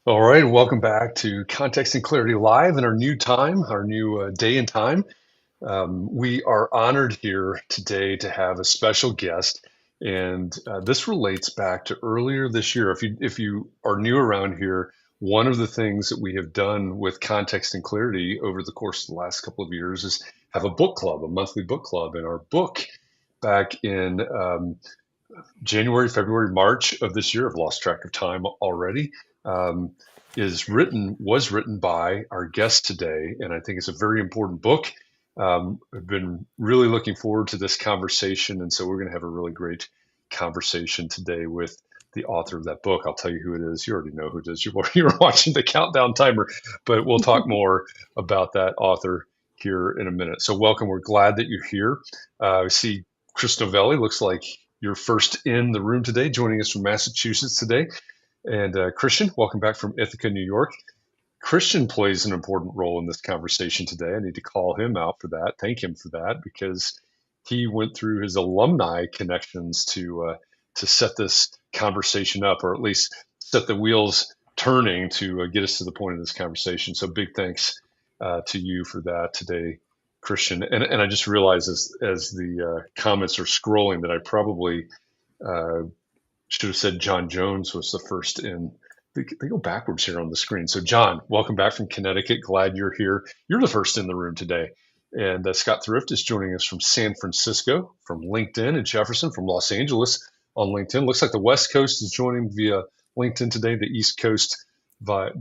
All right, welcome back to Context and Clarity Live in our new time, our new day and time. We are honored here today to have a special guest, and this relates back to earlier this year. If you are new around here, one of the things that we have done with Context and Clarity over the course of the last couple of years is have a book club, a monthly book club, and our book back in January, February, March of this year. I've lost track of time already. Um, was written by our guest today, and I think it's a very important book. I've been really looking forward to this conversation, and so we're going to have a really great conversation today with the author of that book. I'll tell you who it is. You already know who it is. You're watching the countdown timer, but we'll talk more about that author here in a minute. So, welcome. We're glad that you're here. I see Chris Novelli looks like you're first in the room today, joining us from Massachusetts today. And Christian, welcome back from Ithaca, New York. Christian plays an important role in this conversation today. I need to call him out for that, thank him for that, because he went through his alumni connections to set this conversation up, or at least set the wheels turning to get us to the point of this conversation. So big thanks to you for that today, Christian. And I just realized as the comments are scrolling that I probably uh, should have said John Jones was the first in. They go backwards here on the screen. So, John, welcome back from Connecticut. Glad you're here. You're the first in the room today. And Scott Thrift is joining us from San Francisco, from LinkedIn, and Jefferson from Los Angeles on LinkedIn. Looks like the West Coast is joining via LinkedIn today, the East Coast by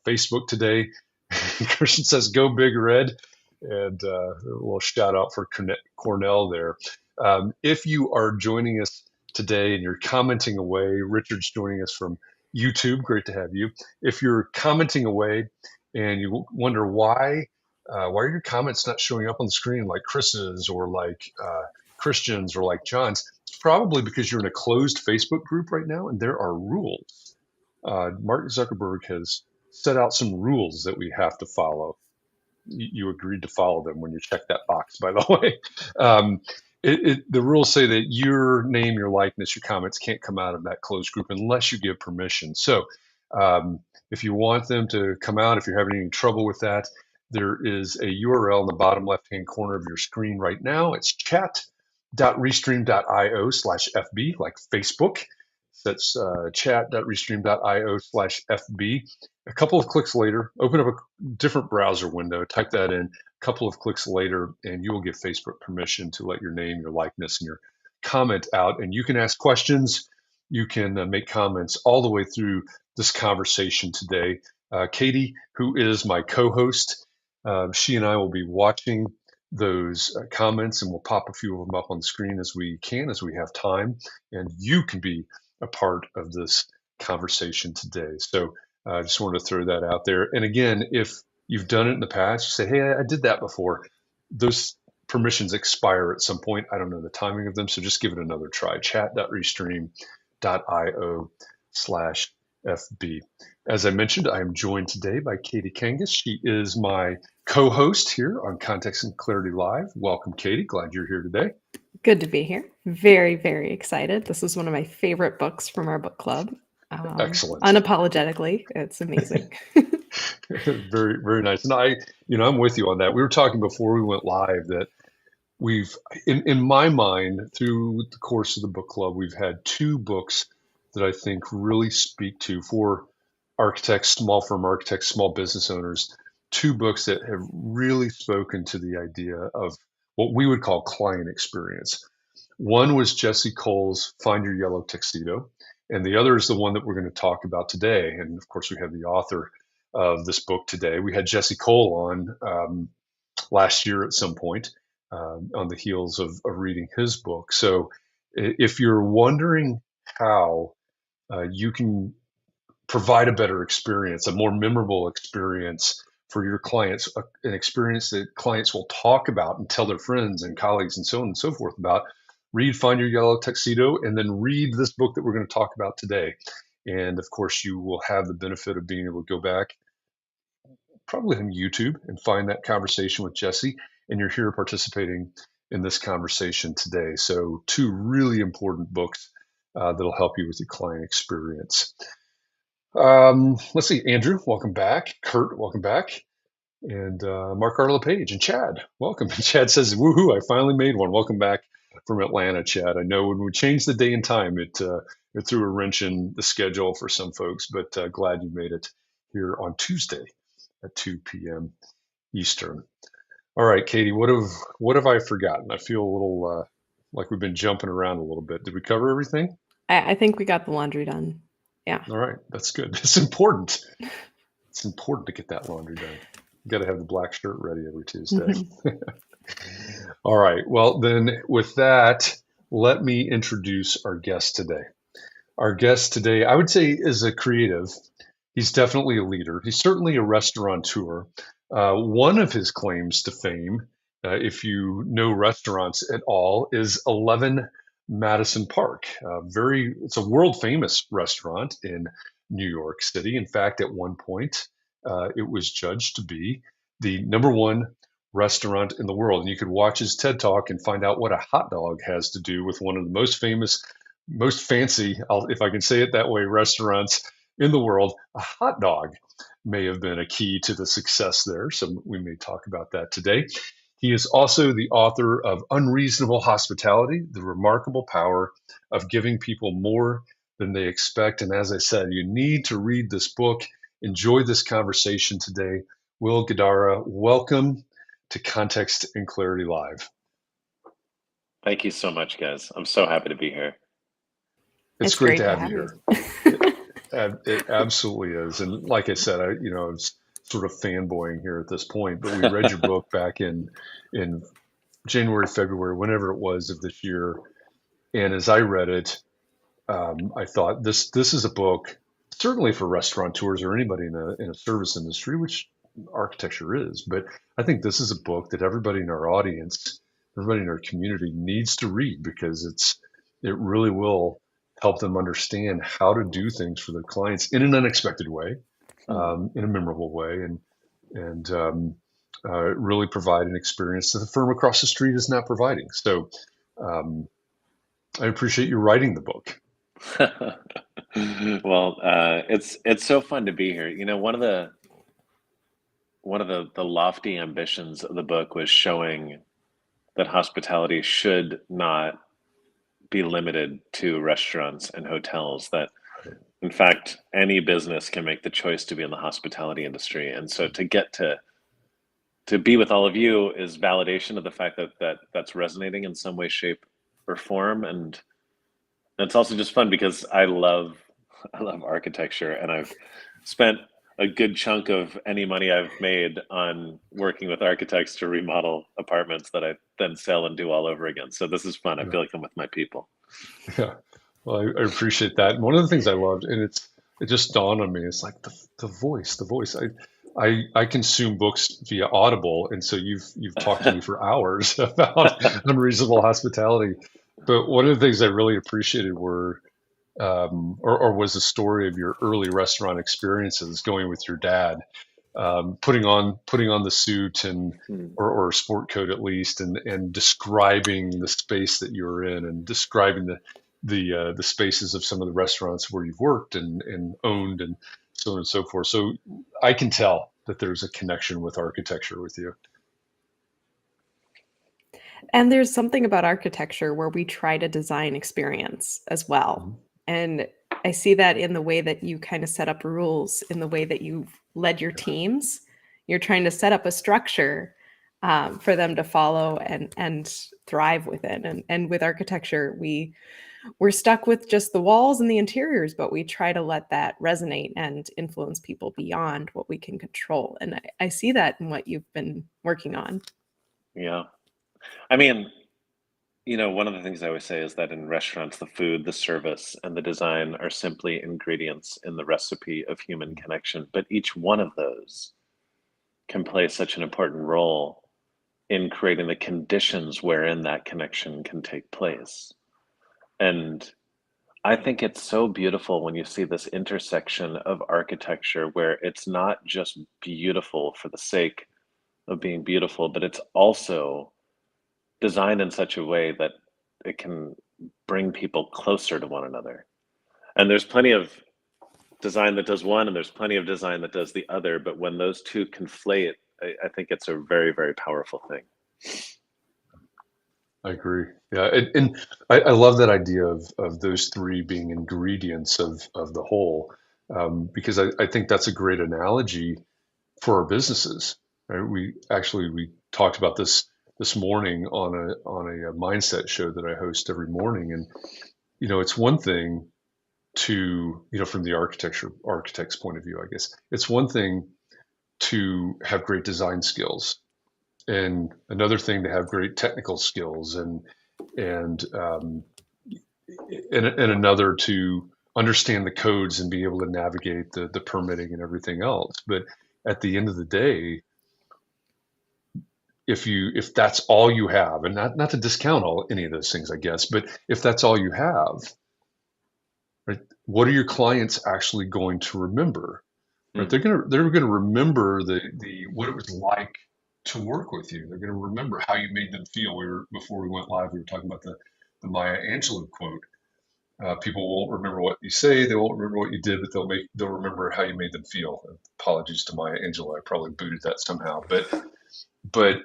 Facebook today. Christian says, "Go Big Red." And a little shout out for Cornell there. If you are joining us today and you're commenting away, Richard's joining us from YouTube. Great to have you. If you're commenting away and you wonder why are your comments not showing up on the screen like Chris's or like Christian's or like John's? It's probably because you're in a closed Facebook group right now, and there are rules. Mark Zuckerberg has set out some rules that we have to follow. You agreed to follow them when you check that box, by the way. Um, the rules say that your name, your likeness, your comments can't come out of that closed group unless you give permission. So um, if you want them to come out, if you're having any trouble with that, there is a URL in the bottom left-hand corner of your screen right now. It's chat.restream.io/FB, like Facebook. That's chat.restream.io/FB. A couple of clicks later, open up a different browser window, type that in. A couple of clicks later, and you will give Facebook permission to let your name, your likeness, and your comment out. And you can ask questions. You can make comments all the way through this conversation today. Katie, who is my co-host, she and I will be watching those comments, and we'll pop a few of them up on the screen as we can, as we have time. And you can be a part of this conversation today. So I just wanted to throw that out there. And again, if you've done it in the past, you say, hey, I did that before. Those permissions expire at some point. I don't know the timing of them, so just give it another try. Chat.restream.io/FB. As I mentioned, I am joined today by Katie Kangas. She is my co-host here on Context and Clarity Live. Welcome, Katie. Glad you're here today. Good to be here. Very, very excited. This is one of my favorite books from our book club. Excellent. Unapologetically, it's amazing. Very, very nice. And I'm with you on that. We were talking before we went live that we've, in my mind, through the course of the book club, we've had two books that I think really speak to, for architects, small firm architects, small business owners, two books that have really spoken to the idea of what we would call client experience. One was Jesse Cole's Find Your Yellow Tuxedo, and the other is the one that we're going to talk about today. And of course, we have the author of this book today. We had Jesse Cole on last year at some point on the heels of reading his book. So if you're wondering how you can provide a better experience, a more memorable experience for your clients, an experience that clients will talk about and tell their friends and colleagues and so on and so forth about, read Find Your Yellow Tuxedo, and then read this book that we're going to talk about today. And of course, you will have the benefit of being able to go back probably on YouTube and find that conversation with Jesse. And you're here participating in this conversation today. So two really important books that'll help you with your client experience. Let's see, Andrew, welcome back. Kurt, welcome back. And Mark Arlo Page and Chad, welcome. Chad says, "Woohoo! I finally made one." Welcome back from Atlanta, Chad. I know when we changed the day and time, it threw a wrench in the schedule for some folks, but glad you made it here on Tuesday at 2 p.m. Eastern. All right, Katie, what have I forgotten? I feel a little like we've been jumping around a little bit. Did we cover everything? I think we got the laundry done. Yeah. All right, that's good. It's important. It's important to get that laundry done. You got to have the black shirt ready every Tuesday. Mhm. All right. Well, then, with that, let me introduce our guest today. Our guest today, I would say, is a creative. He's definitely a leader. He's certainly a restaurateur. One of his claims to fame, if you know restaurants at all, is 11 Madison Park. It's a world famous restaurant in New York City. In fact, at one point, it was judged to be the number one restaurant in the world. And you could watch his TED Talk and find out what a hot dog has to do with one of the most famous, most fancy, if I can say it that way, restaurants in the world. A hot dog may have been a key to the success there. So we may talk about that today. He is also the author of Unreasonable Hospitality, The Remarkable Power of Giving People More Than They Expect. And as I said, you need to read this book. Enjoy this conversation today. Will Guidara, welcome to Context and Clarity Live. Thank you so much, guys. I'm so happy to be here. It's great to have you here. It absolutely is. And like I said, I was sort of fanboying here at this point, but we read your book back in January, February, whenever it was of this year. And as I read it, I thought this is a book certainly for restaurateurs or anybody in a service industry, which architecture is. But I think this is a book that everybody in our audience, everybody in our community needs to read because it really will help them understand how to do things for their clients in an unexpected way, in a memorable way, and really provide an experience that the firm across the street is not providing. So I appreciate you writing the book. Well, it's so fun to be here. One of the lofty ambitions of the book was showing that hospitality should not be limited to restaurants and hotels, that in fact any business can make the choice to be in the hospitality industry. And so to get to be with all of you is validation of the fact that that's resonating in some way, shape, or form. And it's also just fun because I love architecture, and I've spent a good chunk of any money I've made on working with architects to remodel apartments that I then sell and do all over again. So this is fun. I Yeah. feel like I'm with my people. Yeah. Well, I appreciate that. And one of the things I loved, and it just dawned on me, it's like the voice, the voice. I consume books via Audible, and so you've talked to me for hours about unreasonable hospitality. But one of the things I really appreciated were or was the story of your early restaurant experiences going with your dad, putting on the suit and Hmm. or sport coat at least, and describing the space that you were in, and describing the spaces of some of the restaurants where you've worked and owned, and so on and so forth. So I can tell that there's a connection with architecture with you. And there's something about architecture where we try to design experience as well. Mhm. And I see that in the way that you kind of set up rules, in the way that you've led your teams. You're trying to set up a structure for them to follow and thrive within. And with architecture, we're stuck with just the walls and the interiors, but we try to let that resonate and influence people beyond what we can control. And I see that in what you've been working on. Yeah. I mean, one of the things I always say is that in restaurants, the food, the service, and the design are simply ingredients in the recipe of human connection. But each one of those can play such an important role in creating the conditions wherein that connection can take place. And I think it's so beautiful when you see this intersection of architecture where it's not just beautiful for the sake of being beautiful, but it's also designed in such a way that it can bring people closer to one another. And there's plenty of design that does one and there's plenty of design that does the other. But when those two conflate, I think it's a very, very powerful thing. I agree. Yeah, and I love that idea of those three being ingredients of the whole, because I think that's a great analogy for our businesses. Right? We talked about this morning on a mindset show that I host every morning, and it's one thing to from the architect's point of view, I guess it's one thing to have great design skills, and another thing to have great technical skills, and and another to understand the codes and be able to navigate the permitting and everything else. But at the end of the day, if that's all you have, and not to discount any of those things, I guess, but if that's all you have, right, what are your clients actually going to remember? Right, they're gonna remember the what it was like to work with you. They're gonna remember how you made them feel. Before we went live, we were talking about the Maya Angelou quote. People won't remember what you say, they won't remember what you did, but they'll remember how you made them feel. Apologies to Maya Angelou, I probably booted that somehow, but but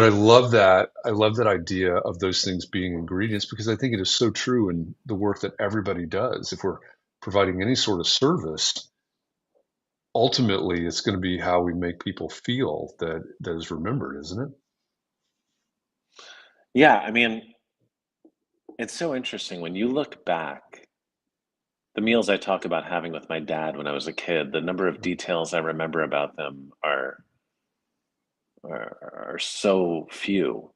I love that. I love that idea of those things being ingredients, because I think it is so true in the work that everybody does. If we're providing any sort of service, ultimately it's going to be how we make people feel that is remembered, isn't it? Yeah, I mean, it's so interesting when you look back. The meals I talk about having with my dad when I was a kid, the number of details I remember about them are so few,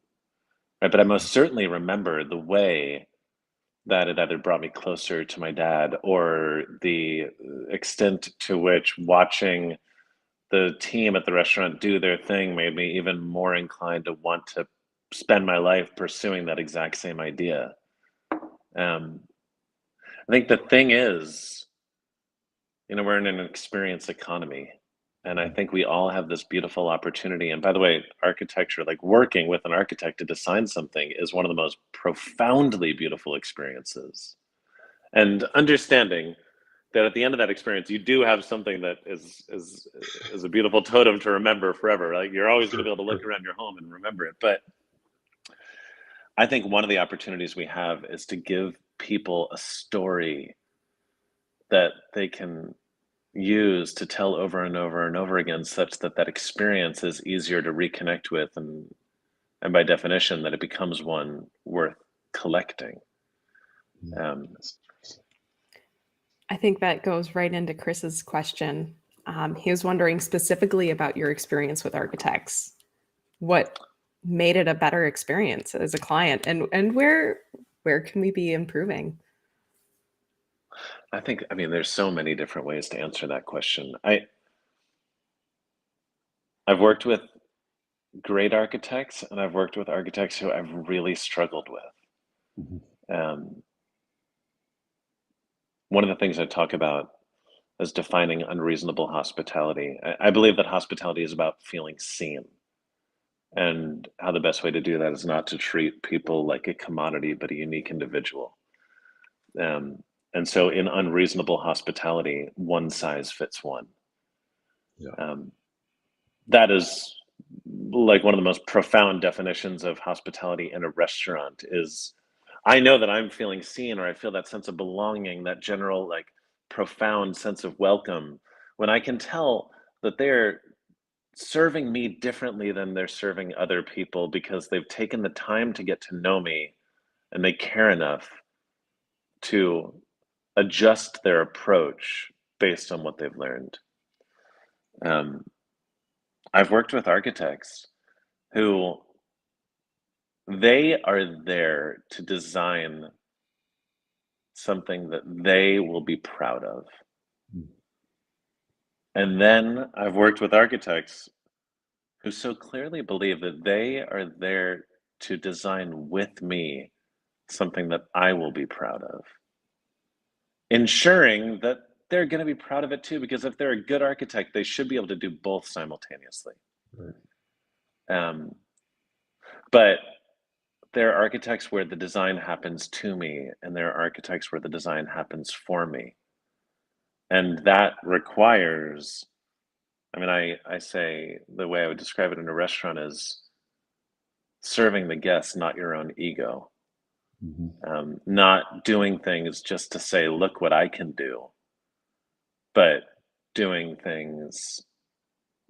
right? But I most certainly remember the way that it either brought me closer to my dad, or the extent to which watching the team at the restaurant do their thing made me even more inclined to want to spend my life pursuing that exact same idea. Um, I think the thing is, we're in an experience economy. And I think we all have this beautiful opportunity. And by the way, architecture, like working with an architect to design something, is one of the most profoundly beautiful experiences. And understanding that at the end of that experience, you do have something that is a beautiful totem to remember forever. Like, you're always going to Sure, be able to look sure. around your home and remember it. But I think one of the opportunities we have is to give people a story that they can use to tell over and over and over again, such that that experience is easier to reconnect with, and by definition that it becomes one worth collecting. um, Yes. I think that goes right into Chris's question. He was wondering specifically about your experience with architects. What made it a better experience as a client, and where can we be improving? I mean, there's so many different ways to answer that question. I've worked with great architects, and I've worked with architects who I've really struggled with. Mhm. um, One of the things I talk about is defining unreasonable hospitality. I believe that hospitality is about feeling seen, and how the best way to do that is not to treat people like a commodity, but a unique individual. Um, and so, in unreasonable hospitality, one size fits one. Yeah. Um, that is like one of the most profound definitions of hospitality in a restaurant. Is I know that I'm feeling seen, or I feel that sense of belonging, that general, like, profound sense of welcome, when I can tell that they're serving me differently than they're serving other people, because they've taken the time to get to know me, and they care enough to adjust their approach based on what they've learned. Um, I've worked with architects who, they are there to design something that they will be proud of. Mm. And then I've worked with architects who so clearly believe that they are there to design with me something that I will be proud of, ensuring that they're going to be proud of it too, because if they're a good architect, they should be able to do both simultaneously. Right. Um, but there are architects where the design happens to me, and there are architects where the design happens for me. And that requires, I mean, I say the way I would describe it in a restaurant is serving the guests, not your own ego. Not doing things just to say, look what I can do, but doing things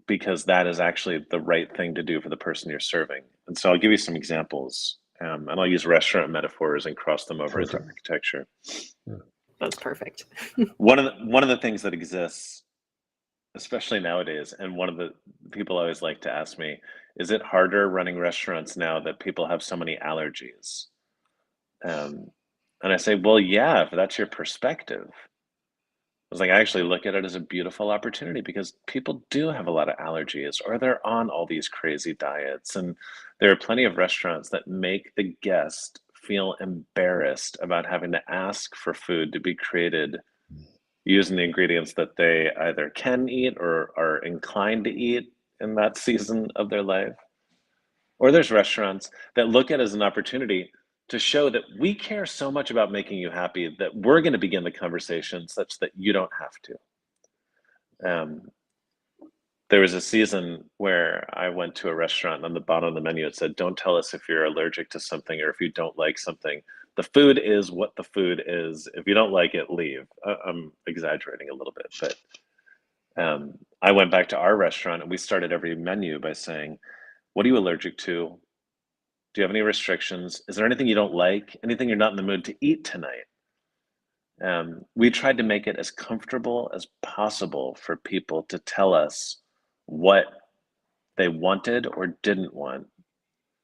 because that is actually the right thing to do for the person you're serving. And so I'll give you some examples, and I'll use restaurant metaphors and cross them over into architecture. That's perfect. One of the things that exists, especially nowadays, and one of the people always like to ask me, is it harder running restaurants now that people have so many allergies? And I say, well, yeah, if that's your perspective. I was like, I actually look at it as a beautiful opportunity because people do have a lot of allergies or they're on all these crazy diets. And there are plenty of restaurants that make the guest feel embarrassed about having to ask for food to be created using the ingredients that they either can eat or are inclined to eat in that season of their life. Or there's restaurants that look at it as an opportunity to show that we care so much about making you happy that we're going to begin the conversation such that you don't have to. There was a season where I went to a restaurant and on the bottom of the menu it said, don't tell us if you're allergic to something or if you don't like something. The food is what the food is. If you don't like it, leave. I'm exaggerating a little bit, but I went back to our restaurant and we started every menu by saying, what are you allergic to? Do you have any restrictions? Is there anything you don't like? Anything you're not in the mood to eat tonight? We tried to make it as comfortable as possible for people to tell us what they wanted or didn't want.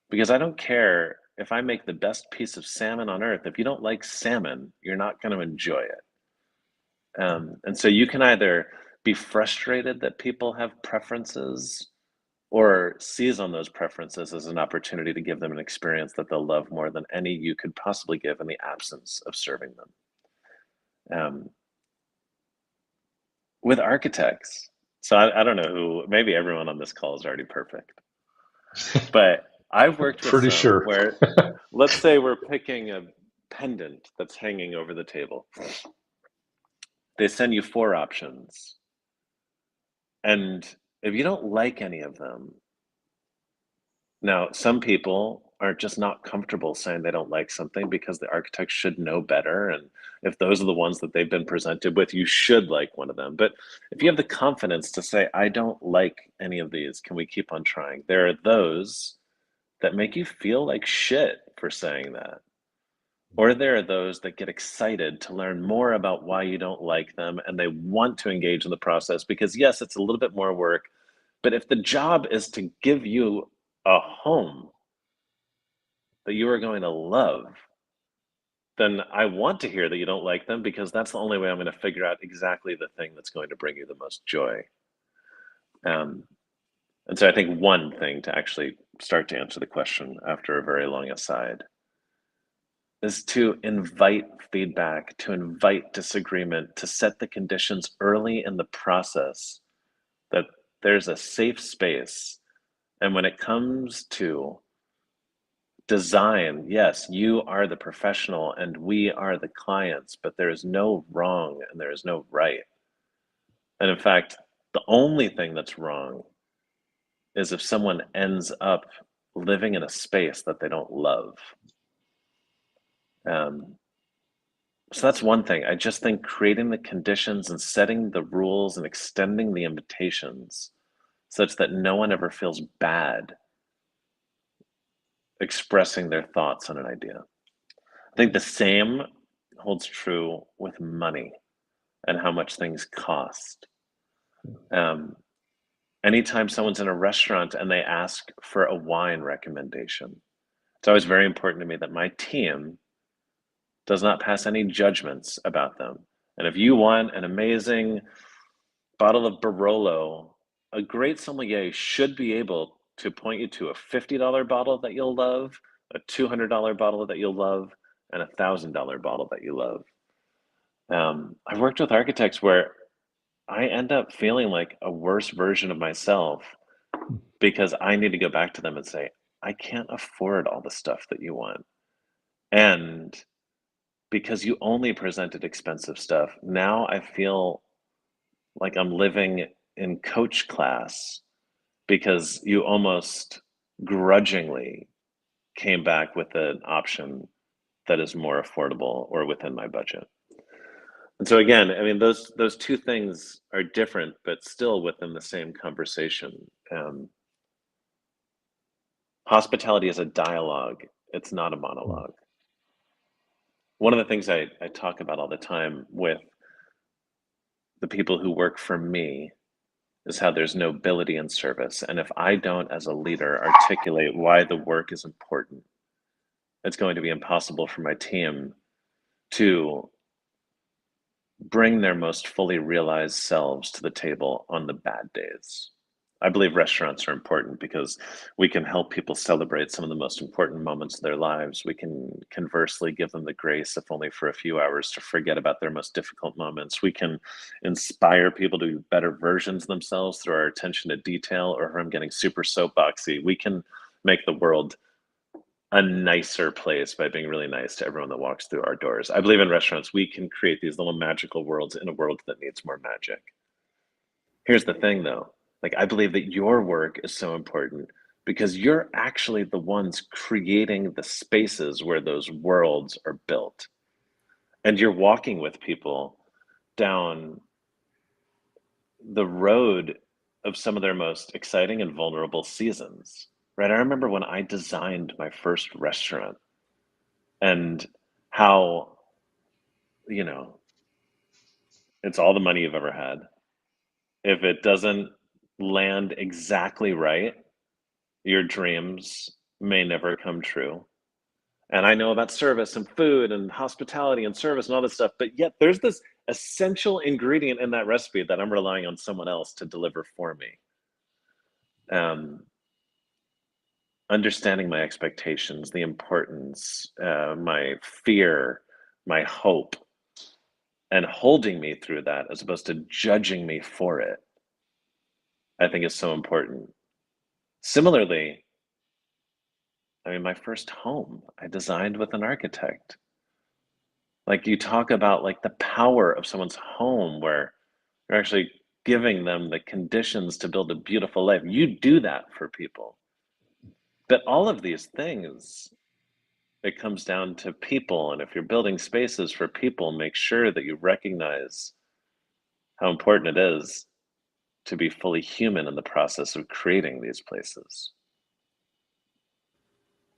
Because I don't care if I make the best piece of salmon on earth. If you don't like salmon, you're not going to enjoy it. And so you can either be frustrated that people have preferences or seize on those preferences as an opportunity to give them an experience that they'll love more than any you could possibly give in the absence of serving them. With architects, so I don't know who, maybe everyone on this call is already perfect, but I've worked with Pretty some sure. where, let's say we're picking a pendant that's hanging over the table. They send you 4 options. And if you don't like any of them, now some people are just not comfortable saying they don't like something because the architect should know better. And if those are the ones that they've been presented with, you should like one of them. But if you have the confidence to say, I don't like any of these, can we keep on trying? There are those that make you feel like shit for saying that. Or there are those that get excited to learn more about why you don't like them and they want to engage in the process because, yes, it's a little bit more work. But if the job is to give you a home that you are going to love, then I want to hear that you don't like them because that's the only way I'm going to figure out exactly the thing that's going to bring you the most joy. And so I think one thing to actually start to answer the question after a very long aside is to invite feedback, to invite disagreement, to set the conditions early in the process that there's a safe space. And when it comes to design, yes, you are the professional and we are the clients, but there is no wrong and there is no right. And in fact, the only thing that's wrong is if someone ends up living in a space that they don't love. So that's one thing. I just think creating the conditions and setting the rules and extending the invitations such that no one ever feels bad expressing their thoughts on an idea. I think the same holds true with money and how much things cost. Anytime someone's in a restaurant and they ask for a wine recommendation, it's always very important to me that my team does not pass any judgments about them. And if you want an amazing bottle of Barolo, a great sommelier should be able to point you to a $50 bottle that you'll love, a $200 bottle that you'll love, and a $1,000 bottle that you love. I've worked with architects where I end up feeling like a worse version of myself because I need to go back to them and say, I can't afford all the stuff that you want. And because you only presented expensive stuff, now I feel like I'm living in coach class because you almost grudgingly came back with an option that is more affordable or within my budget. And so again, I mean, those two things are different, but still within the same conversation. Hospitality is a dialogue; it's not a monologue. One of the things I talk about all the time with the people who work for me is how there's nobility in service. And if I don't, as a leader, articulate why the work is important, it's going to be impossible for my team to bring their most fully realized selves to the table on the bad days. I believe restaurants are important because we can help people celebrate some of the most important moments of their lives. We can conversely give them the grace, if only for a few hours, to forget about their most difficult moments. We can inspire people to be better versions of themselves through our attention to detail, or if I'm getting super soapboxy, we can make the world a nicer place by being really nice to everyone that walks through our doors. I believe in restaurants, we can create these little magical worlds in a world that needs more magic. Here's the thing though, like I believe that your work is so important because you're actually the ones creating the spaces where those worlds are built. And you're walking with people down the road of some of their most exciting and vulnerable seasons, right? I remember when I designed my first restaurant and how, you know, it's all the money you've ever had. If it doesn't land exactly right, your dreams may never come true. And I know about service and food and hospitality and service and all this stuff, but yet there's this essential ingredient in that recipe that I'm relying on someone else to deliver for me. Um, Understanding my expectations, the importance, my fear, my hope, and holding me through that as opposed to judging me for it, I think is so important. Similarly, I mean, my first home, I designed with an architect. Like you talk about like the power of someone's home where you're actually giving them the conditions to build a beautiful life. You do that for people. But all of these things, it comes down to people. And if you're building spaces for people, make sure that you recognize how important it is to be fully human in the process of creating these places.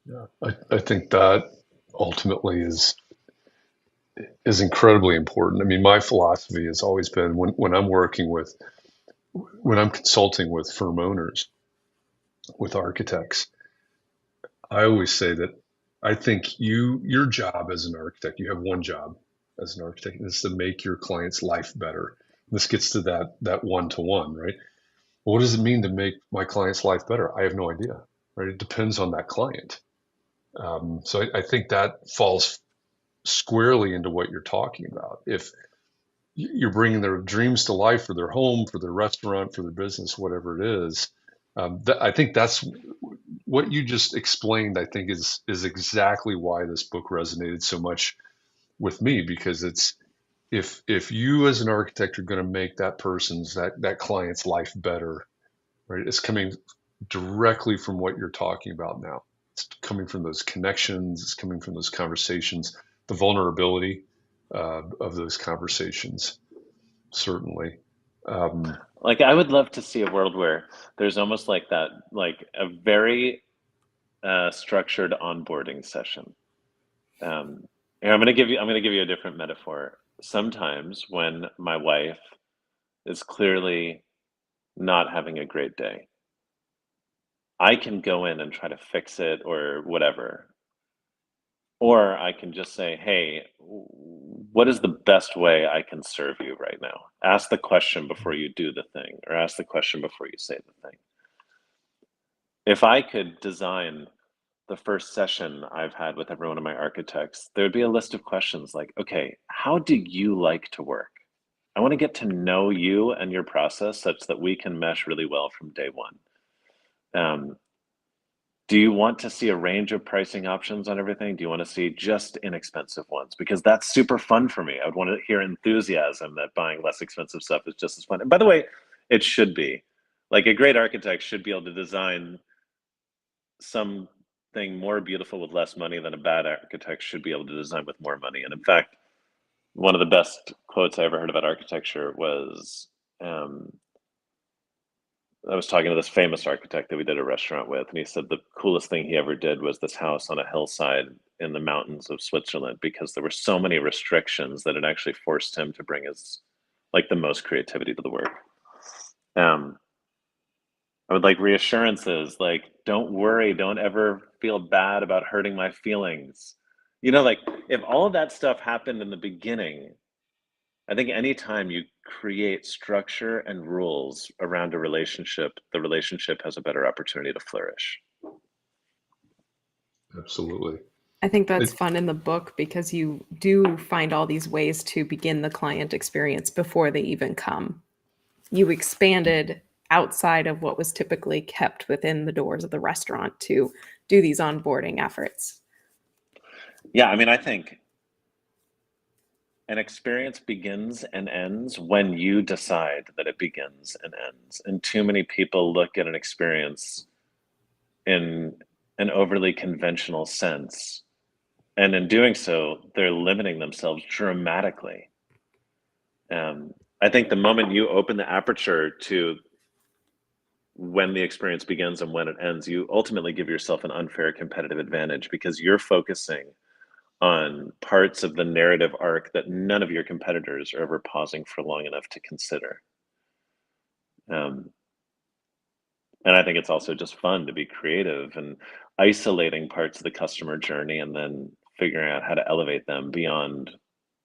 Yeah, I think that ultimately is incredibly important. I mean, my philosophy has always been when I'm working with when I'm consulting with firm owners, with architects, I always say that I think your job as an architect, you have one job as an architect, and it's to make your client's life better. This gets to that one to one, right? What does it mean to make my client's life better? I have no idea, right? It depends on that client. So I think that falls squarely into what you're talking about. If you're bringing their dreams to life for their home, for their restaurant, for their business, whatever it is, I think that's what you just explained. I think is exactly why this book resonated so much with me because it's if you as an architect are going to make that person's that client's life better, right? It's coming directly from what you're talking about now. It's coming from those connections. It's coming from those conversations, the vulnerability of those conversations, certainly. Um, Like I would love to see a world where there's almost like that, like a very structured onboarding session. And I'm gonna give you a different metaphor. Sometimes when my wife is clearly not having a great day, I can go in and try to fix it or whatever. Or I can just say, hey, what is the best way I can serve you right now? Ask the question before you do the thing, or ask the question before you say the thing. If I could design the first session I've had with every one of my architects, there would be a list of questions like, okay, how do you like to work? I want to get to know you and your process such that we can mesh really well from day one. Um, Do you want to see a range of pricing options on everything? Do you want to see just inexpensive ones? Because that's super fun for me. I would want to hear enthusiasm that buying less expensive stuff is just as fun. And by the way, it should be. Like, a great architect should be able to design something more beautiful with less money than a bad architect should be able to design with more money. And in fact, one of the best quotes I ever heard about architecture was, I was talking to this famous architect that we did a restaurant with, and he said the coolest thing he ever did was this house on a hillside in the mountains of Switzerland, because there were so many restrictions that it actually forced him to bring his, like, the most creativity to the work. I would like reassurances, like, don't worry, don't ever feel bad about hurting my feelings. You know, like, if all of that stuff happened in the beginning, I think anytime you create structure and rules around a relationship, the relationship has a better opportunity to flourish. Absolutely. I think that's It, fun in the book because you do find all these ways to begin the client experience before they even come. You expanded outside of what was typically kept within the doors of the restaurant to do these onboarding efforts. Yeah, I mean, I think an experience begins and ends when you decide that it begins and ends. And too many people look at an experience in an overly conventional sense. And in doing so, they're limiting themselves dramatically. I think the moment you open the aperture to when the experience begins and when it ends, you ultimately give yourself an unfair competitive advantage, because you're focusing on parts of the narrative arc that none of your competitors are ever pausing for long enough to consider. Um, and I think it's also just fun to be creative and isolating parts of the customer journey and then figuring out how to elevate them beyond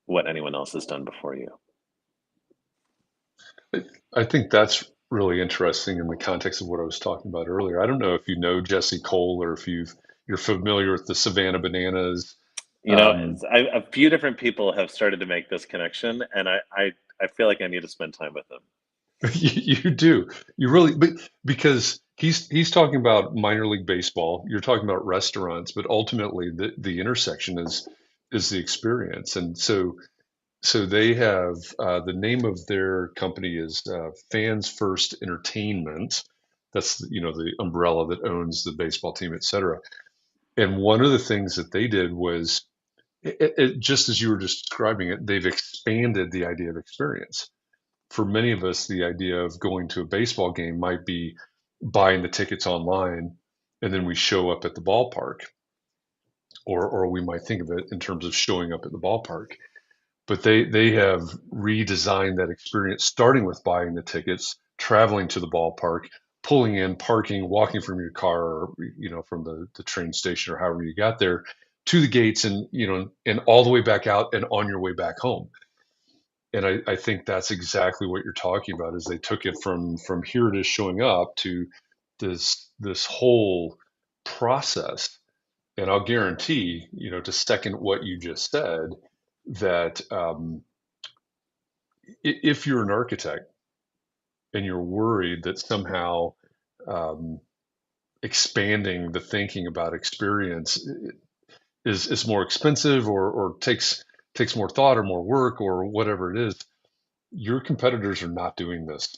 what anyone else has done before you. I think that's really interesting in the context of what I was talking about earlier. I don't know if you know Jesse Cole or if you're familiar with the Savannah Bananas. You know, Um, a few different people have started to make this connection, and I feel like I need to spend time with them. you do. You really, but because he's talking about minor league baseball, you're talking about restaurants, but ultimately the intersection is the experience. And so they have the name of their company is Fans First Entertainment. That's the umbrella that owns the baseball team, et cetera. And one of the things that they did was just as you were just describing it, they've expanded the idea of experience. For many of us, the idea of going to a baseball game might be buying the tickets online and then we show up at the ballpark, or we might think of it in terms of showing up at the ballpark. But they have redesigned that experience, starting with buying the tickets, traveling to the ballpark, pulling in, parking, walking from your car, or from the train station or however you got there to the gates, and and all the way back out and on your way back home. And I think that's exactly what you're talking about, is they took it from here to showing up to this whole process. And I'll guarantee, to second what you just said, that if you're an architect and you're worried that somehow um, expanding the thinking about experience is more expensive, or takes more thought or more work or whatever it is, your competitors are not doing this.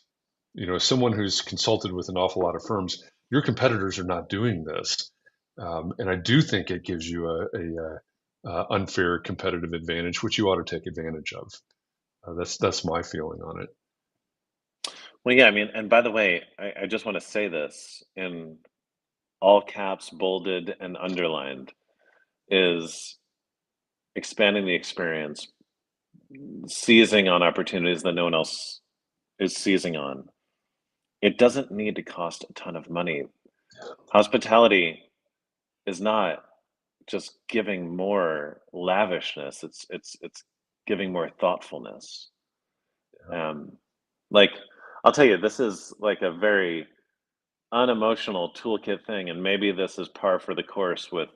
As someone who's consulted with an awful lot of firms, your competitors are not doing this. And I do think it gives you a unfair competitive advantage, which you ought to take advantage of. That's my feeling on it. Well, yeah, I mean, and by the way, I just want to say this in all caps, bolded and underlined, is expanding the experience, seizing on opportunities that no one else is seizing on. It doesn't need to cost a ton of money. Hospitality is not just giving more lavishness, it's giving more thoughtfulness. Um, like, I'll tell you, this is like a very unemotional toolkit thing, and maybe this is par for the course with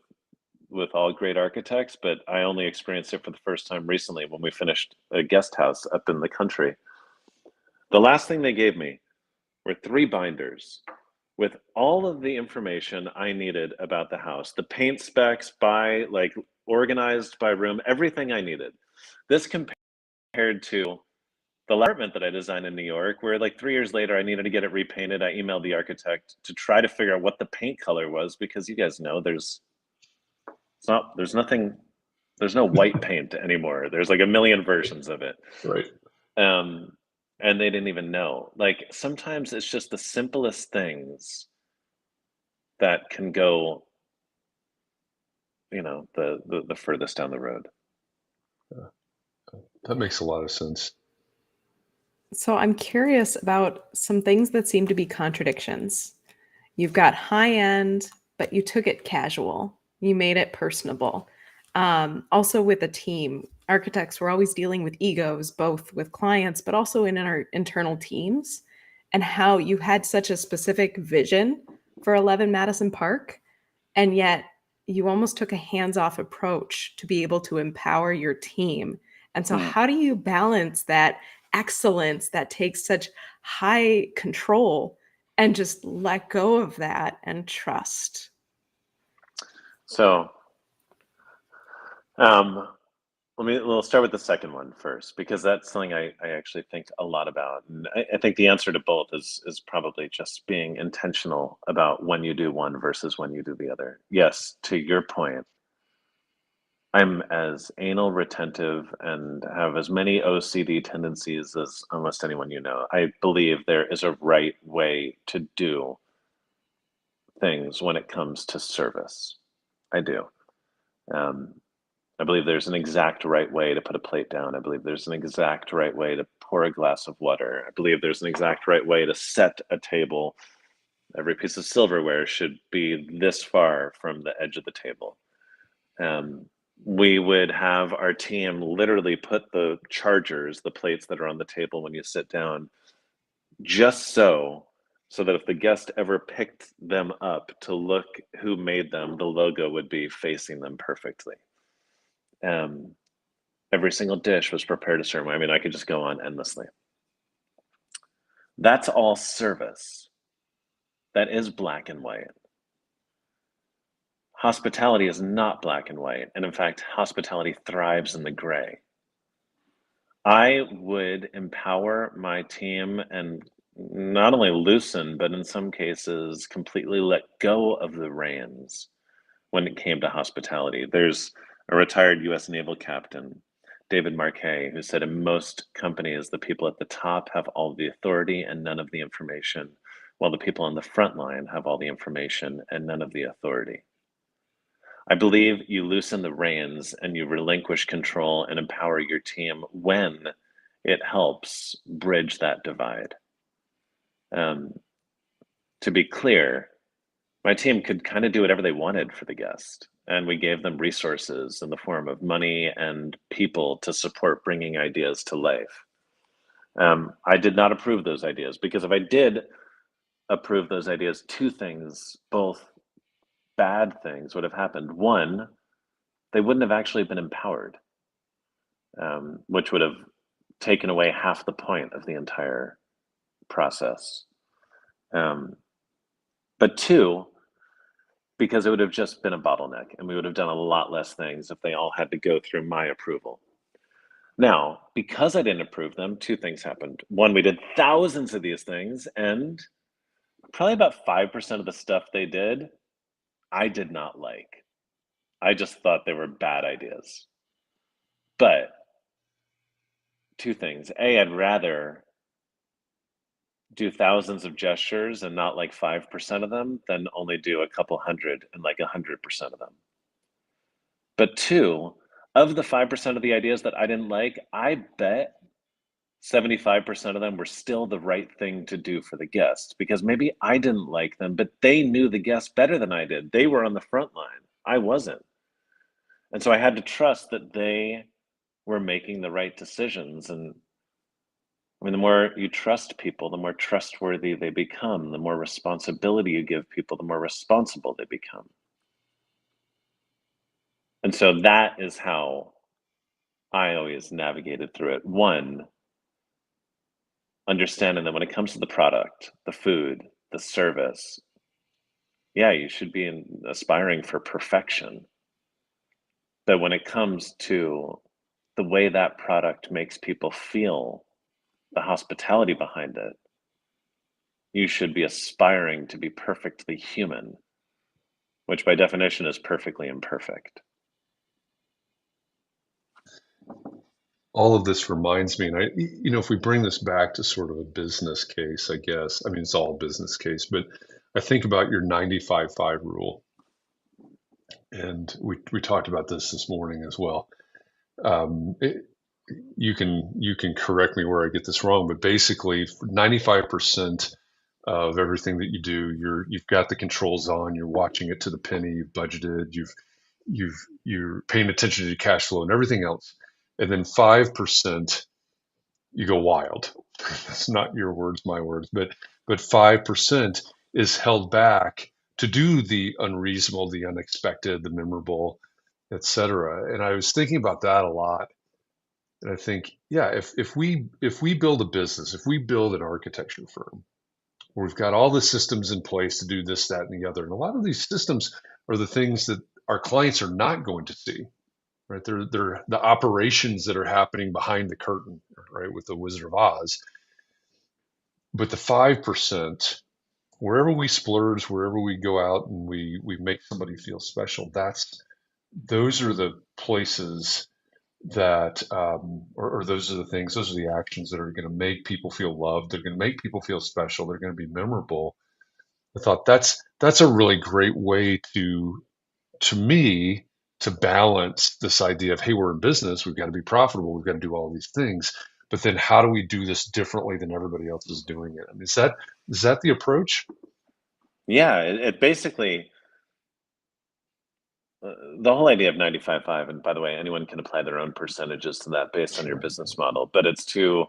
all great architects, but I only experienced it for the first time recently when we finished a guest house up in the country. The last thing they gave me were 3 binders with all of the information I needed about the house, the paint specs by like organized by room, everything I needed. This compared to the apartment that I designed in New York, where like 3 years later I needed to get it repainted. I emailed the architect to try to figure out what the paint color was, because you guys know there's no white paint anymore. There's like a million versions of it. Right. Um, and they didn't even know. Like sometimes it's just the simplest things that can go, the furthest down the road. That makes a lot of sense. So I'm curious about some things that seem to be contradictions. You've got high end, but you took it casual. You made it personable. Also with a team, architects were always dealing with egos, both with clients, but also in our internal teams, and how you had such a specific vision for 11 Madison Park, and yet you almost took a hands-off approach to be able to empower your team. And so how do you balance that excellence that takes such high control and just let go of that and trust? So, we'll start with the second one first, because that's something I actually think a lot about. And I think the answer to both is probably just being intentional about when you do one versus when you do the other. Yes, to your point, I'm as anal retentive and have as many OCD tendencies as almost anyone you know. I believe there is a right way to do things when it comes to service. I do. Um, I believe there's an exact right way to put a plate down. I believe there's an exact right way to pour a glass of water. I believe there's an exact right way to set a table. Every piece of silverware should be this far from the edge of the table. We would have our team literally put the chargers, the plates that are on the table when you sit down, just so that if the guest ever picked them up to look who made them, the logo would be facing them perfectly. Every single dish was prepared a certain way. I mean, I could just go on endlessly. That's all service. That is black and white. Hospitality is not black and white. And in fact, hospitality thrives in the gray. I would empower my team and not only loosen, but in some cases, completely let go of the reins when it came to hospitality. There's a retired US Naval captain, David Marquet, who said in most companies, the people at the top have all the authority and none of the information, while the people on the front line have all the information and none of the authority. I believe you loosen the reins and you relinquish control and empower your team when it helps bridge that divide. To be clear, my team could kind of do whatever they wanted for the guest, and we gave them resources in the form of money and people to support bringing ideas to life. I did not approve those ideas, because if I did approve those ideas, two things, both bad things, would have happened. One, they wouldn't have actually been empowered, which would have taken away half the point of the entire process. But two, because it would have just been a bottleneck and we would have done a lot less things if they all had to go through my approval. Now, because I didn't approve them, two things happened. One, we did thousands of these things, and probably about 5% of the stuff they did, I did not like. I just thought they were bad ideas. But two things. A, I'd rather do thousands of gestures and not like 5% of them than only do a couple hundred and like 100% of them. But two, of the 5% of the ideas that I didn't like, I bet 75% of them were still the right thing to do for the guest, because maybe I didn't like them, but they knew the guest better than I did. They were on the front line. I wasn't. And so I had to trust that they were making the right decisions. And I mean, the more you trust people, the more trustworthy they become. The more responsibility you give people, the more responsible they become. And so that is how I always navigated through it. One, understanding that when it comes to the product, the food, the service, yeah, you should be aspiring for perfection. But when it comes to the way that product makes people feel, the hospitality behind it, you should be aspiring to be perfectly human, which by definition is perfectly imperfect. All of this reminds me, and if we bring this back to sort of a business case, I guess, I mean, it's all business case, but I think about your 95-5 rule. And we talked about this morning as well. Um, it, you can correct me where I get this wrong, but basically 95% of everything that you do, you've got the controls on, you're watching it to the penny, you've budgeted, you're paying attention to your cash flow and everything else. And then 5% you go wild. That's not your words, my words, but 5% is held back to do the unreasonable, the unexpected, the memorable, etc. And I was thinking about that a lot. And I think, yeah, if we build a business, if we build an architecture firm where we've got all the systems in place to do this, that, and the other, and a lot of these systems are the things that our clients are not going to see, right? They're the operations that are happening behind the curtain, right, with the Wizard of Oz. But the 5%, wherever we splurge, wherever we go out and we make somebody feel special, those are the places that, or those are the things, those are the actions that are going to make people feel loved. They're going to make people feel special. They're going to be memorable. I thought that's a really great way to me, to balance this idea of, hey, we're in business, we've got to be profitable, we've got to do all these things, but then how do we do this differently than everybody else is doing it? I mean, is that the approach? Yeah, it basically, the whole idea of 95-5, and by the way, anyone can apply their own percentages to that based on your business model, but it's to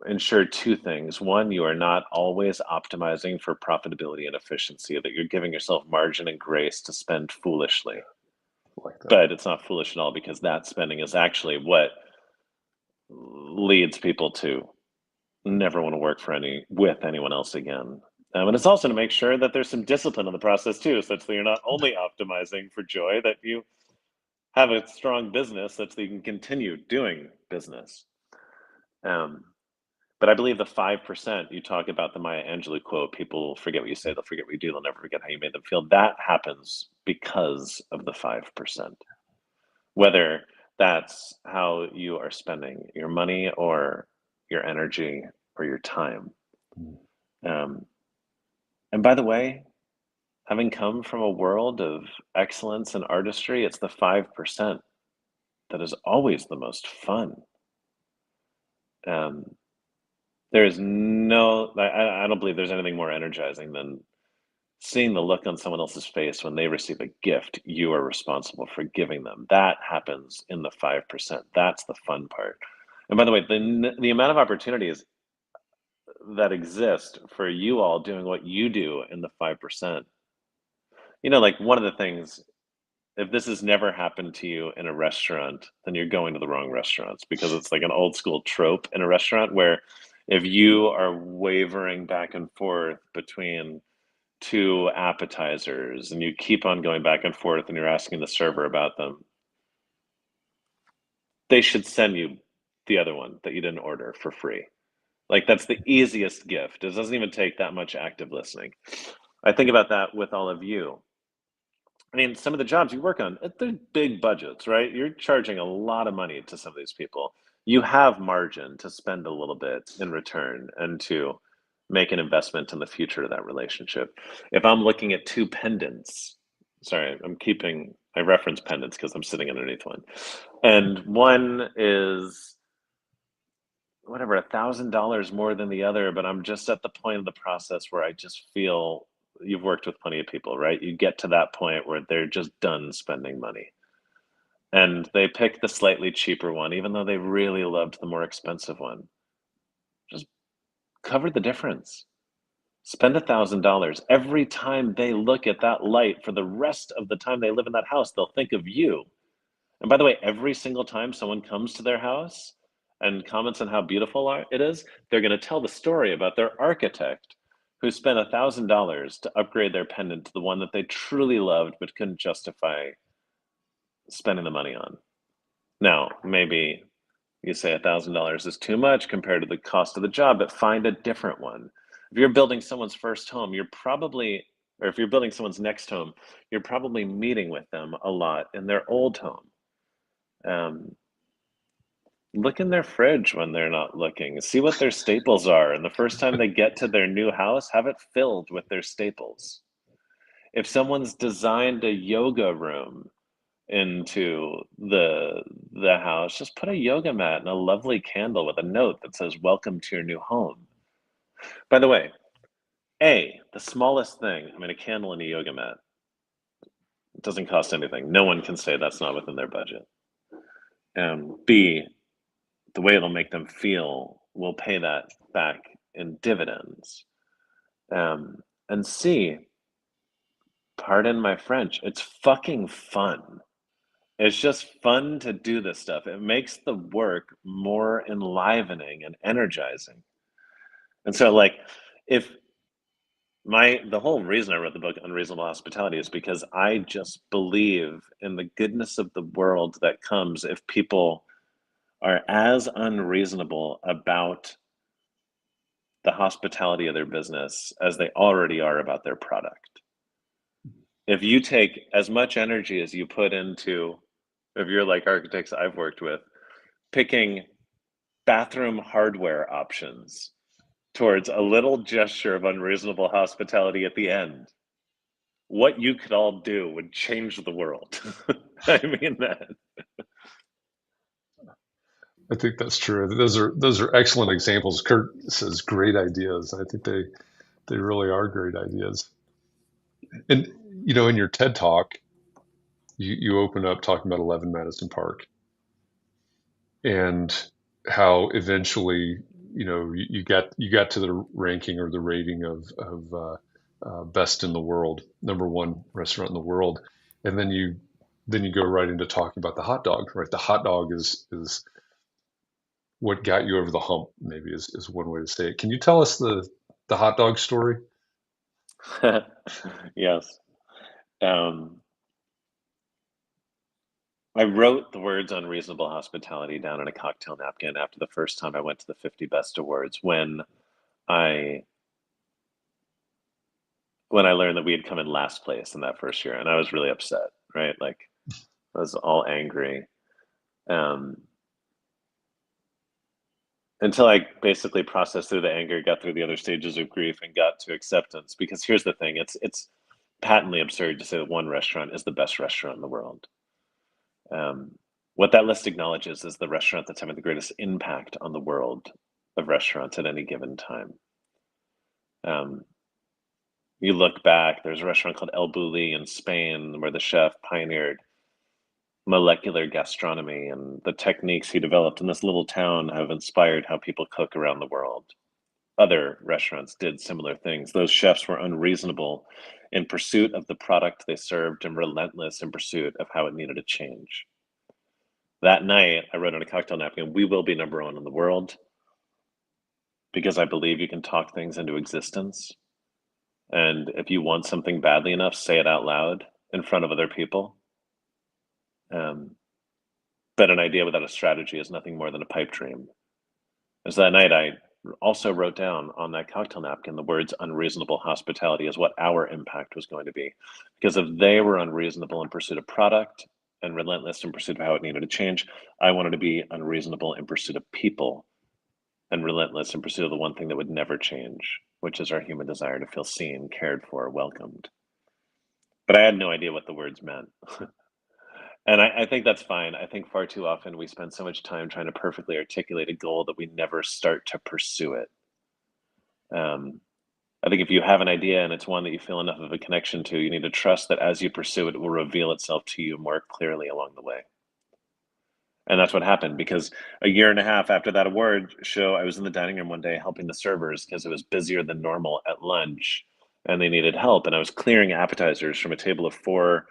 ensure two things. One, you are not always optimizing for profitability and efficiency, that you're giving yourself margin and grace to spend foolishly. Like that. But it's not foolish at all, because that spending is actually what leads people to never want to work with anyone else again. And it's also to make sure that there's some discipline in the process too, such that you're not only optimizing for joy, that you have a strong business such that you can continue doing business. But I believe the 5%, you talk about the Maya Angelou quote, people forget what you say, they'll forget what you do, they'll never forget how you made them feel. That happens because of the 5%. Whether that's how you are spending your money or your energy or your time. And by the way, having come from a world of excellence and artistry, it's the 5% that is always the most fun. There is I don't believe there's anything more energizing than seeing the look on someone else's face when they receive a gift you are responsible for giving them. That happens in the 5%. That's the fun part. And by the way, the amount of opportunities that exist for you all doing what you do in the 5%. Like one of the things, if this has never happened to you in a restaurant, then you're going to the wrong restaurants, because it's like an old school trope in a restaurant where if you are wavering back and forth between two appetizers and you keep on going back and forth and you're asking the server about them, they should send you the other one that you didn't order for free. Like, that's the easiest gift. It doesn't even take that much active listening. I think about that with all of you. I mean, some of the jobs you work on, they're big budgets, right? You're charging a lot of money to some of these people. You have margin to spend a little bit in return and to make an investment in the future of that relationship. If I'm looking at two pendants, sorry, I reference pendants because I'm sitting underneath one. And one is whatever, $1,000 more than the other, but I'm just at the point of the process where I just feel, you've worked with plenty of people, right? You get to that point where they're just done spending money. And they pick the slightly cheaper one, even though they really loved the more expensive one. Just cover the difference. Spend $1,000. Every time they look at that light for the rest of the time they live in that house, they'll think of you. And by the way, every single time someone comes to their house and comments on how beautiful it is, they're going to tell the story about their architect who spent $1,000 to upgrade their pendant to the one that they truly loved but couldn't justify spending the money on. Now, maybe you say $1,000 is too much compared to the cost of the job, but find a different one. If you're building someone's first home, you're probably, or if you're building someone's next home, you're probably meeting with them a lot in their old home. Look in their fridge when they're not looking. See what their staples are. And the first time they get to their new house, have it filled with their staples. If someone's designed a yoga room into the house, just put a yoga mat and a lovely candle with a note that says, "Welcome to your new home." By the way, the smallest thing, I mean, a candle and a yoga mat, it doesn't cost anything. No one can say that's not within their budget. B, the way it'll make them feel will pay that back in dividends. And C, pardon my French, it's fucking fun. It's just fun to do this stuff. It makes the work more enlivening and energizing. And so, like, if the whole reason I wrote the book Unreasonable Hospitality is because I just believe in the goodness of the world that comes if people are as unreasonable about the hospitality of their business as they already are about their product. If you take as much energy as you put into, if you're like architects I've worked with, picking bathroom hardware options towards a little gesture of unreasonable hospitality at the end, what you could all do would change the world. I mean that. I think that's true. Those are excellent examples. Kurt says great ideas. I think they really are great ideas. And in your TED talk, you open up talking about 11 Madison Park and how eventually you got to the ranking or the rating of best in the world, number one restaurant in the world, and then you go right into talking about the hot dog. Right, the hot dog is what got you over the hump, maybe is one way to say it. Can you tell us the hot dog story? Yes. I wrote the words unreasonable hospitality down on a cocktail napkin after the first time I went to the 50 Best Awards when I learned that we had come in last place in that first year, and I was really upset, right? Like I was all angry. Until I basically processed through the anger, got through the other stages of grief, and got to acceptance. Because here's the thing: it's patently absurd to say that one restaurant is the best restaurant in the world. What that list acknowledges is the restaurant that's having the greatest impact on the world of restaurants at any given time. You look back, there's a restaurant called El Bulli in Spain where the chef pioneered molecular gastronomy, and the techniques he developed in this little town have inspired how people cook around the world. Other restaurants did similar things. Those chefs were unreasonable in pursuit of the product they served and relentless in pursuit of how it needed to change. That night, I wrote on a cocktail napkin, "We will be number one in the world," because I believe you can talk things into existence. And if you want something badly enough, say it out loud in front of other people. But an idea without a strategy is nothing more than a pipe dream. And so that night, I also wrote down on that cocktail napkin the words unreasonable hospitality as what our impact was going to be. Because if they were unreasonable in pursuit of product and relentless in pursuit of how it needed to change, I wanted to be unreasonable in pursuit of people and relentless in pursuit of the one thing that would never change, which is our human desire to feel seen, cared for, welcomed. But I had no idea what the words meant. And I think that's fine. I think far too often we spend so much time trying to perfectly articulate a goal that we never start to pursue it. I think if you have an idea and it's one that you feel enough of a connection to, you need to trust that as you pursue it, it will reveal itself to you more clearly along the way. And that's what happened, because a year and a half after that award show, I was in the dining room one day helping the servers because it was busier than normal at lunch and they needed help. And I was clearing appetizers from a table of 4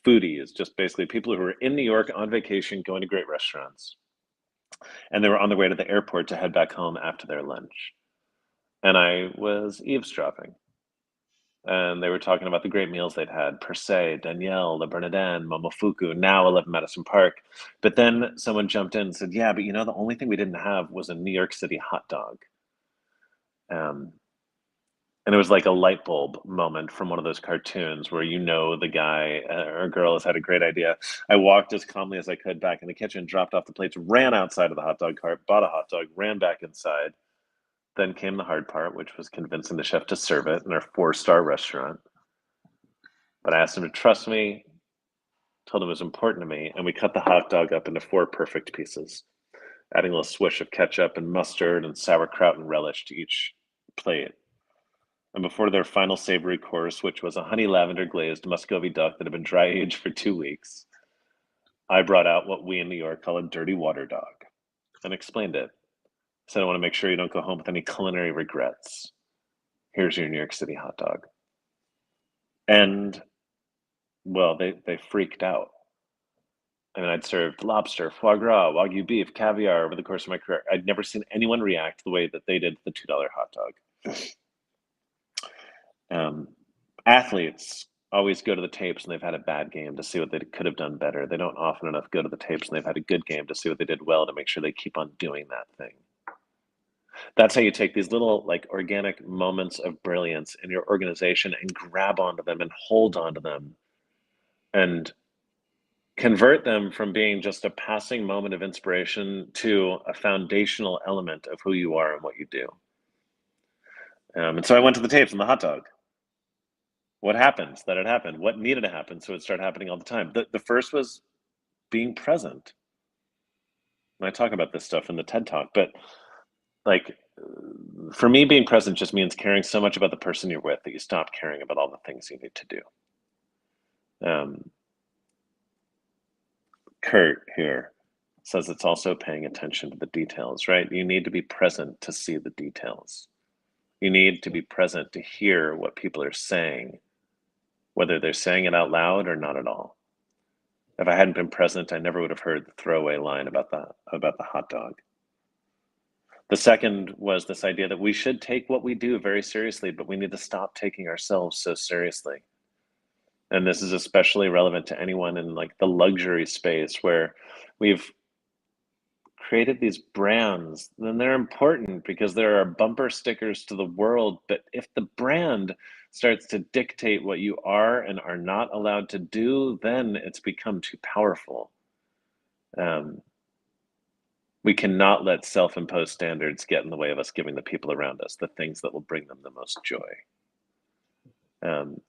foodies, just basically people who were in New York on vacation, going to great restaurants. And they were on their way to the airport to head back home after their lunch. and I was eavesdropping. And they were talking about the great meals they'd had: Per Se, Danielle, Le Bernardin, Momofuku, now 11 Madison Park. But then someone jumped in and said, yeah, but the only thing we didn't have was a New York City hot dog. And it was like a light bulb moment from one of those cartoons where the guy or girl has had a great idea. I walked as calmly as I could back in the kitchen, dropped off the plates, ran outside of the hot dog cart, bought a hot dog, ran back inside. Then came the hard part, which was convincing the chef to serve it in our 4-star restaurant. But I asked him to trust me, told him it was important to me, and we cut the hot dog up into 4 perfect pieces, adding a little swish of ketchup and mustard and sauerkraut and relish to each plate. And before their final savory course, which was a honey lavender glazed Muscovy duck that had been dry aged for 2 weeks, I brought out what we in New York call a dirty water dog and explained it. I said, I want to make sure you don't go home with any culinary regrets. Here's your New York City hot dog. And, well, they freaked out. I mean, I'd served lobster, foie gras, Wagyu beef, caviar over the course of my career. I'd never seen anyone react the way that they did to the $2 hot dog. Athletes always go to the tapes and they've had a bad game to see what they could have done better. They don't often enough go to the tapes and they've had a good game to see what they did well to make sure they keep on doing that thing. That's how you take these little organic moments of brilliance in your organization and grab onto them and hold onto them and convert them from being just a passing moment of inspiration to a foundational element of who you are and what you do. And so I went to the tapes on the hot dog. What happens that it happened? What needed to happen so it started happening all the time? The first was being present. And I talk about this stuff in the TED Talk, but for me, being present just means caring so much about the person you're with that you stop caring about all the things you need to do. Kurt here says it's also paying attention to the details, right? You need to be present to see the details. You need to be present to hear what people are saying, whether they're saying it out loud or not at all. If I hadn't been present, I never would have heard the throwaway line about the hot dog. The second was this idea that we should take what we do very seriously, but we need to stop taking ourselves so seriously. And this is especially relevant to anyone in the luxury space where we've created these brands. Then they're important because there are bumper stickers to the world. But if the brand starts to dictate what you are and are not allowed to do, then it's become too powerful. We cannot let self-imposed standards get in the way of us giving the people around us the things that will bring them the most joy.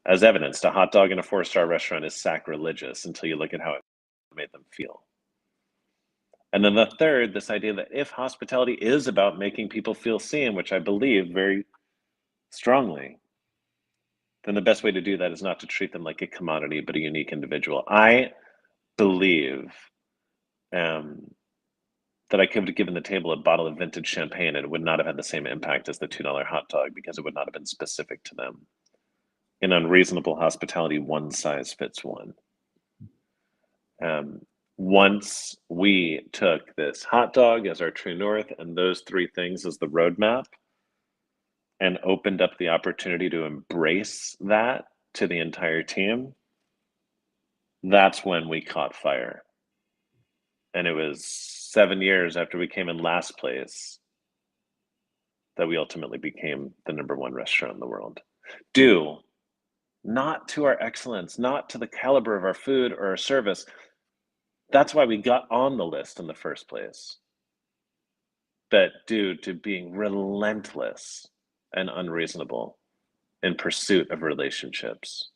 As evidenced, a hot dog in a 4-star restaurant is sacrilegious until you look at how it made them feel. And then the third, this idea that if hospitality is about making people feel seen, which I believe very strongly, then the best way to do that is not to treat them like a commodity, but a unique individual. I believe that I could have given the table a bottle of vintage champagne and it would not have had the same impact as the $2 hot dog because it would not have been specific to them. In Unreasonable Hospitality, one size fits one. Once we took this hot dog as our true north and those 3 things as the roadmap and opened up the opportunity to embrace that to the entire team, that's when we caught fire. And it was 7 years after we came in last place that we ultimately became the #1 restaurant in the world. Due not to our excellence, not to the caliber of our food or our service. That's why we got on the list in the first place. But due to being relentless and unreasonable in pursuit of relationships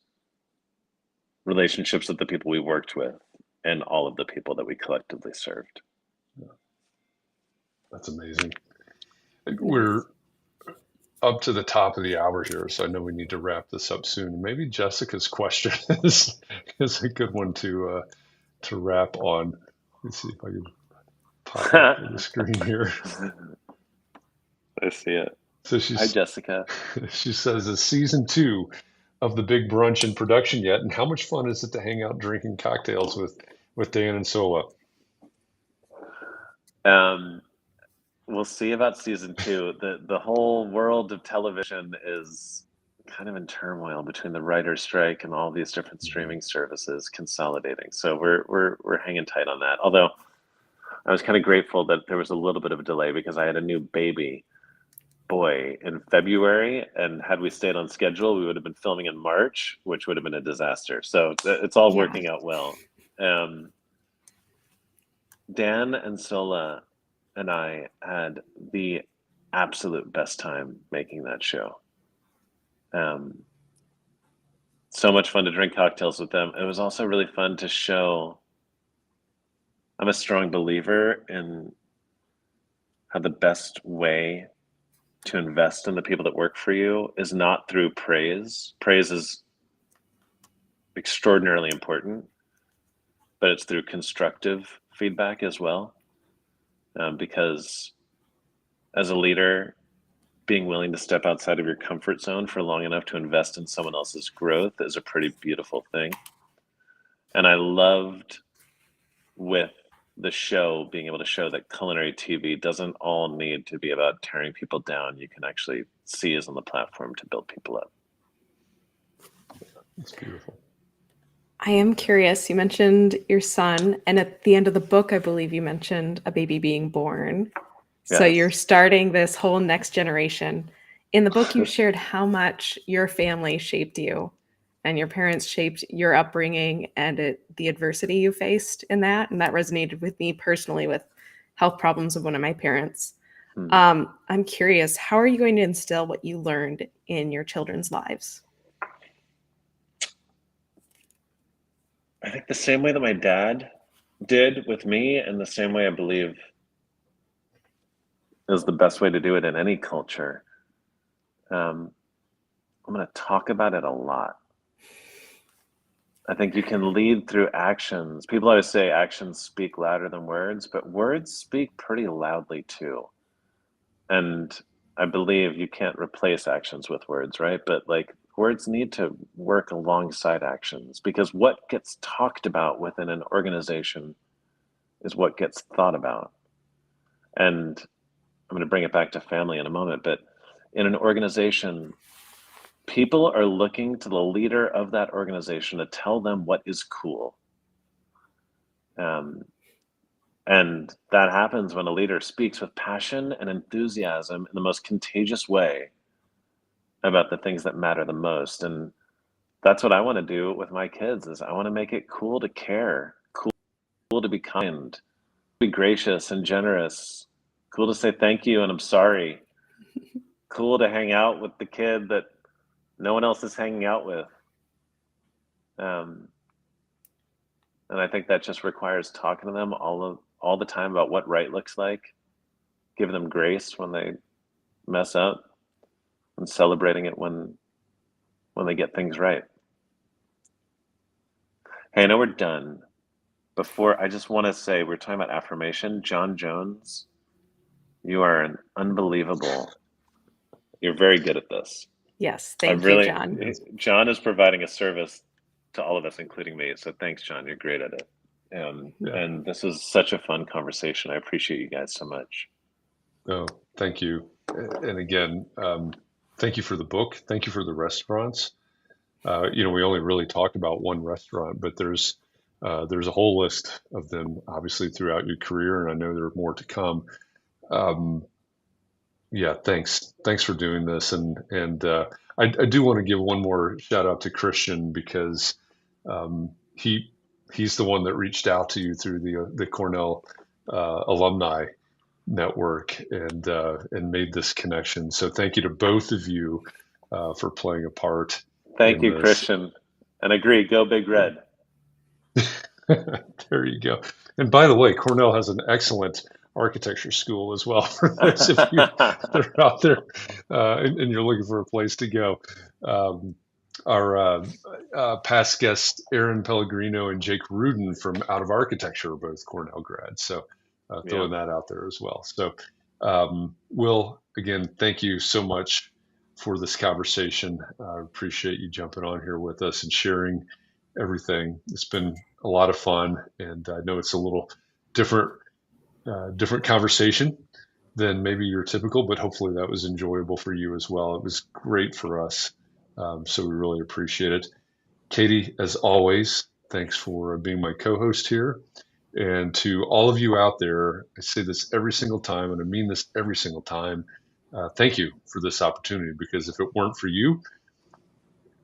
with the people we worked with and all of the people that we collectively served. Yeah. That's amazing. We're up to the top of the hour here, so I know we need to wrap this up soon. Maybe Jessica's question is a good one to wrap on. Let's see if I can pop up the screen here. I see it. So hi, Jessica. She says, "Is season 2 of the Big Brunch in production yet? And how much fun is it to hang out drinking cocktails with Dan and Sola?" we'll see about season 2. The whole world of television is kind of in turmoil between the writer's strike and all these different streaming services consolidating. So we're hanging tight on that. Although I was kind of grateful that there was a little bit of a delay because I had a new baby boy in February, and had we stayed on schedule, we would have been filming in March, which would have been a disaster. So it's all Yeah. working out well. Dan and Sola and I had the absolute best time making that show. So much fun to drink cocktails with them. It was also really fun to show. I'm a strong believer in how the best way to invest in the people that work for you is not through praise. Praise is extraordinarily important, but it's through constructive feedback as well. Because as a leader, being willing to step outside of your comfort zone for long enough to invest in someone else's growth is a pretty beautiful thing. And I loved with the show being able to show that culinary TV doesn't all need to be about tearing people down. You can actually see as on the platform to build people up. It's beautiful. I am curious. You mentioned your son, and at the end of the book, I believe you mentioned a baby being born. So Yes. you're starting this whole next generation. In the book, you shared how much your family shaped you and your parents shaped your upbringing and the adversity you faced in that. And that resonated with me personally with health problems of one of my parents. I'm curious, how are you going to instill what you learned in your children's lives? I think the same way that my dad did with me, and the same way I believe is the best way to do it in any culture. I'm going to talk about it a lot. I think you can lead through actions. People always say actions speak louder than words, but words speak pretty loudly too. And I believe you can't replace actions with words, right? But like words need to work alongside actions, because what gets talked about within an organization is what gets thought about. And I'm going to bring it back to family in a moment, but in an organization, people are looking to the leader of that organization to tell them what is cool. And that happens when a leader speaks with passion and enthusiasm in the most contagious way about the things that matter the most. And that's what I want to do with my kids, is I want to make it cool to care, cool to be kind, be gracious and generous, cool to say thank you and I'm sorry, cool to hang out with the kid that no one else is hanging out with. And I think that just requires talking to them all the time about what right looks like, giving them grace when they mess up, and celebrating it when they get things right. Hey, I know we're done. Before, I just want to say, we're talking about affirmation. John Jones, you are an unbelievable. You're very good at this. Yes, thank you, John. John is providing a service to all of us, including me. So thanks, John. You're great at it. And this was such a fun conversation. I appreciate you guys so much. Oh, thank you. And again, thank you for the book. Thank you for the restaurants. We only really talked about one restaurant, but there's a whole list of them, obviously, throughout your career, and I know there are more to come. Thanks for doing this, and I do want to give one more shout out to Christian, because he's the one that reached out to you through the Cornell alumni network and made this connection. So thank you to both of you for playing a part. Thank you, Christian. And agree, go Big Red. There you go. And by the way, Cornell has an excellent architecture school as well, for those of you that are out there and you're looking for a place to go. Our past guests, Aaron Pellegrino and Jake Rudin from Out of Architecture, are both Cornell grads. So throwing that out there as well. So Will, again, thank you so much for this conversation. I appreciate you jumping on here with us and sharing everything. It's been a lot of fun, and I know it's a little different conversation than maybe your typical, but hopefully that was enjoyable for you as well. It was great for us. So we really appreciate it. Katie, as always, thanks for being my co-host here. And to all of you out there, I say this every single time, and I mean this every single time. Thank you for this opportunity, because if it weren't for you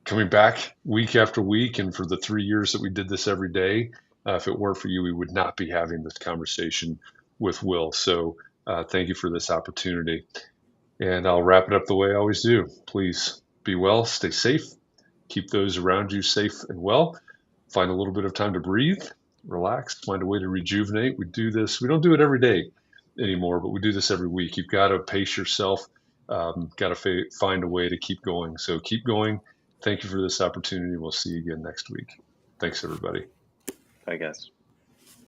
coming back week after week, and for the 3 years that we did this every day, if it weren't for you, we would not be having this conversation with Will. So thank you for this opportunity. And I'll wrap it up the way I always do. Please be well, stay safe, keep those around you safe and well. Find a little bit of time to breathe, relax, find a way to rejuvenate. We do this, we don't do it every day anymore, but we do this every week. You've got to pace yourself, got to find a way to keep going. So keep going. Thank you for this opportunity. We'll see you again next week. Thanks, everybody. I guess.